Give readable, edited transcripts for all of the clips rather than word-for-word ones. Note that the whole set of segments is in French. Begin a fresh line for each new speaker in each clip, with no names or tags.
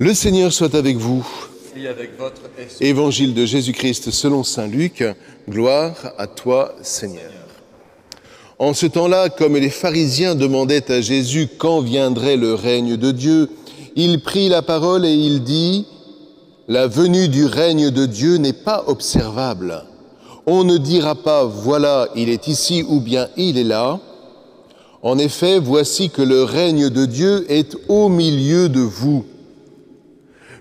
Le Seigneur soit avec vous.
Et avec votre esprit.
Évangile de Jésus-Christ selon saint Luc. Gloire à toi, Seigneur. En ce temps-là, comme les pharisiens demandaient à Jésus quand viendrait le règne de Dieu, il prit la parole et il dit : La venue du règne de Dieu n'est pas observable. On ne dira pas : voilà, il est ici ou bien il est là. En effet, voici que le règne de Dieu est au milieu de vous.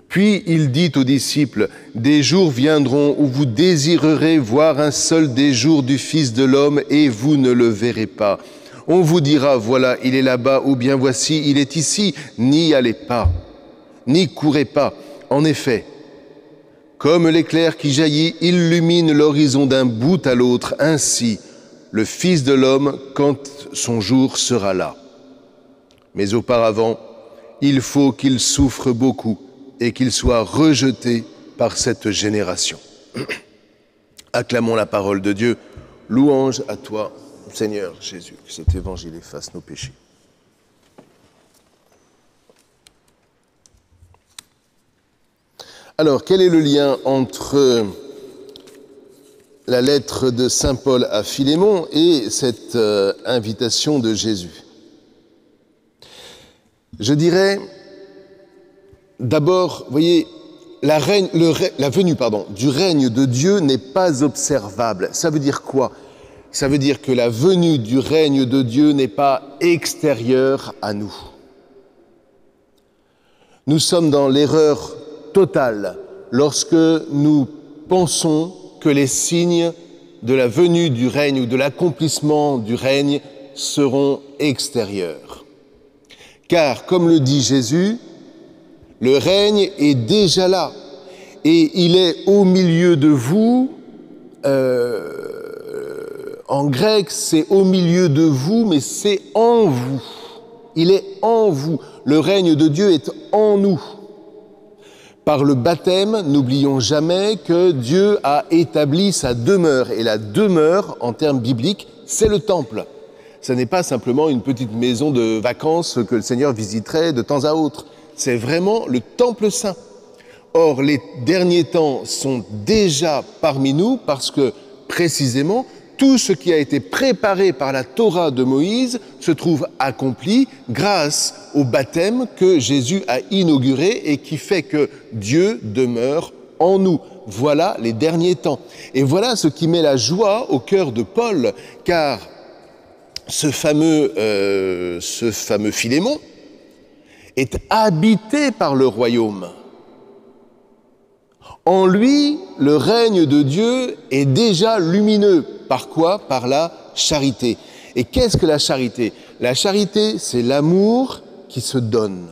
Puis il dit aux disciples : Des jours viendront où vous désirerez voir un seul des jours du Fils de l'homme et vous ne le verrez pas. On vous dira : voilà, il est là-bas, ou bien voici, il est ici. N'y allez pas, n'y courez pas. En effet, comme l'éclair qui jaillit illumine l'horizon d'un bout à l'autre, ainsi le Fils de l'homme quand son jour sera là. Mais auparavant, il faut qu'il souffre beaucoup et qu'il soit rejeté par cette génération. Acclamons la parole de Dieu. Louange à toi, Seigneur Jésus. Que cet évangile efface nos péchés. Alors, quel est le lien entre la lettre de saint Paul à Philémon et cette invitation de Jésus? Je dirais, d'abord, vous voyez, la venue du règne de Dieu n'est pas observable. Ça veut dire quoi? Ça veut dire que la venue du règne de Dieu n'est pas extérieure à nous. Nous sommes dans l'erreur totale lorsque nous pensons que les signes de la venue du règne ou de l'accomplissement du règne seront extérieurs. Car, comme le dit Jésus, le règne est déjà là et il est au milieu de vous. En grec, c'est au milieu de vous, mais c'est en vous. Il est en vous. Le règne de Dieu est en nous. Par le baptême, n'oublions jamais que Dieu a établi sa demeure. Et la demeure, en termes bibliques, c'est le temple. Ce n'est pas simplement une petite maison de vacances que le Seigneur visiterait de temps à autre. C'est vraiment le temple saint. Or, les derniers temps sont déjà parmi nous parce que, précisément, tout ce qui a été préparé par la Torah de Moïse se trouve accompli grâce au baptême que Jésus a inauguré et qui fait que Dieu demeure en nous. Voilà les derniers temps. Et voilà ce qui met la joie au cœur de Paul, car ce fameux Philémon est habité par le royaume. En lui, le règne de Dieu est déjà lumineux. Par quoi? Par la charité. Et qu'est-ce que la charité? La charité, c'est l'amour qui se donne.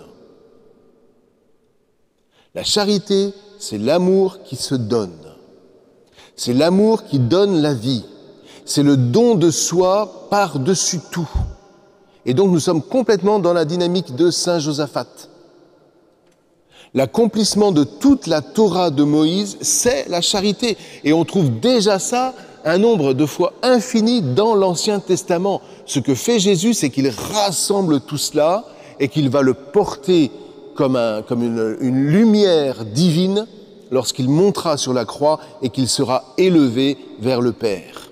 La charité, c'est l'amour qui se donne. C'est l'amour qui donne la vie. C'est le don de soi par-dessus tout. Et donc nous sommes complètement dans la dynamique de Saint Josaphat. L'accomplissement de toute la Torah de Moïse, c'est la charité. Et on trouve déjà ça un nombre de fois infini dans l'Ancien Testament. Ce que fait Jésus, c'est qu'il rassemble tout cela et qu'il va le porter comme une lumière divine lorsqu'il montera sur la croix et qu'il sera élevé vers le Père.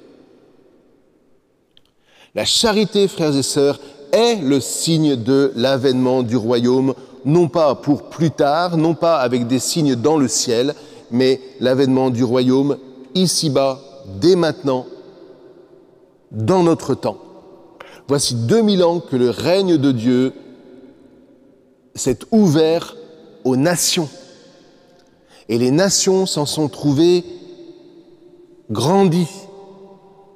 La charité, frères et sœurs, est le signe de l'avènement du royaume, non pas pour plus tard, non pas avec des signes dans le ciel, mais l'avènement du royaume ici-bas, dès maintenant, dans notre temps. Voici 2000 ans que le règne de Dieu s'est ouvert aux nations. Et les nations s'en sont trouvées grandies,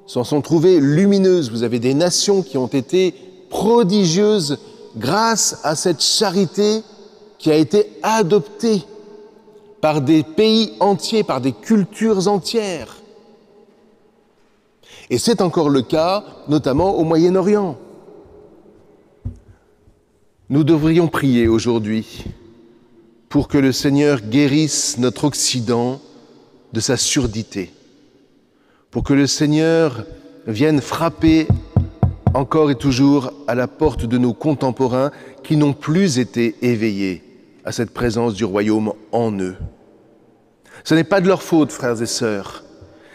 s'en sont trouvées lumineuses. Vous avez des nations qui ont été prodigieuses grâce à cette charité qui a été adoptée par des pays entiers, par des cultures entières. Et c'est encore le cas, notamment au Moyen-Orient. Nous devrions prier aujourd'hui pour que le Seigneur guérisse notre Occident de sa surdité, pour que le Seigneur vienne frapper encore et toujours à la porte de nos contemporains qui n'ont plus été éveillés à cette présence du royaume en eux. Ce n'est pas de leur faute, frères et sœurs.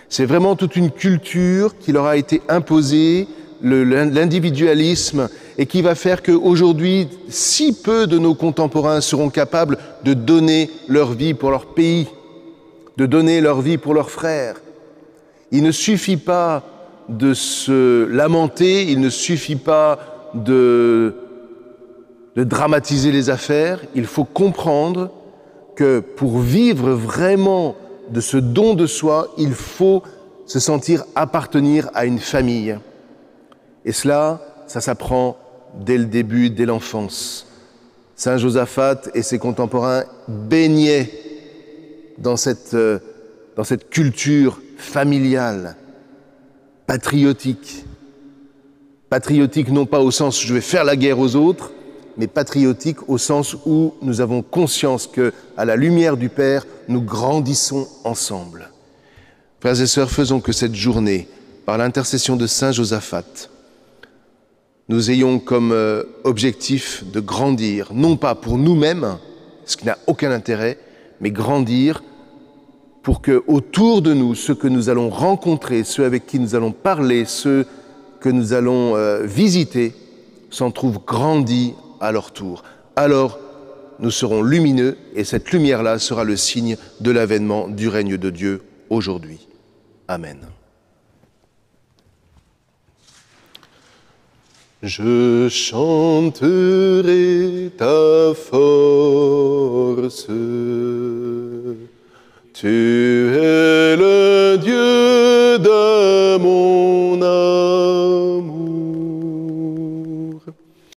C'est vraiment toute une culture qui leur a été imposée, l'individualisme, et qui va faire qu'aujourd'hui, si peu de nos contemporains seront capables de donner leur vie pour leur pays, de donner leur vie pour leurs frères. Il ne suffit pas de se lamenter, il ne suffit pas de dramatiser les affaires, il faut comprendre que pour vivre vraiment de ce don de soi, il faut se sentir appartenir à une famille. Et cela, ça s'apprend dès le début, dès l'enfance. Saint Josaphat et ses contemporains baignaient dans cette culture familiale, patriotique. Patriotique non pas au sens où je vais faire la guerre aux autres, mais patriotique au sens où nous avons conscience qu'à la lumière du Père, nous grandissons ensemble. Frères et sœurs, faisons que cette journée, par l'intercession de Saint Josaphat, nous ayons comme objectif de grandir, non pas pour nous-mêmes, ce qui n'a aucun intérêt, mais grandir pour que autour de nous, ceux que nous allons rencontrer, ceux avec qui nous allons parler, ceux que nous allons visiter, s'en trouvent grandis à leur tour. Alors, nous serons lumineux et cette lumière-là sera le signe de l'avènement du règne de Dieu aujourd'hui. Amen. Je chanterai ta force, tu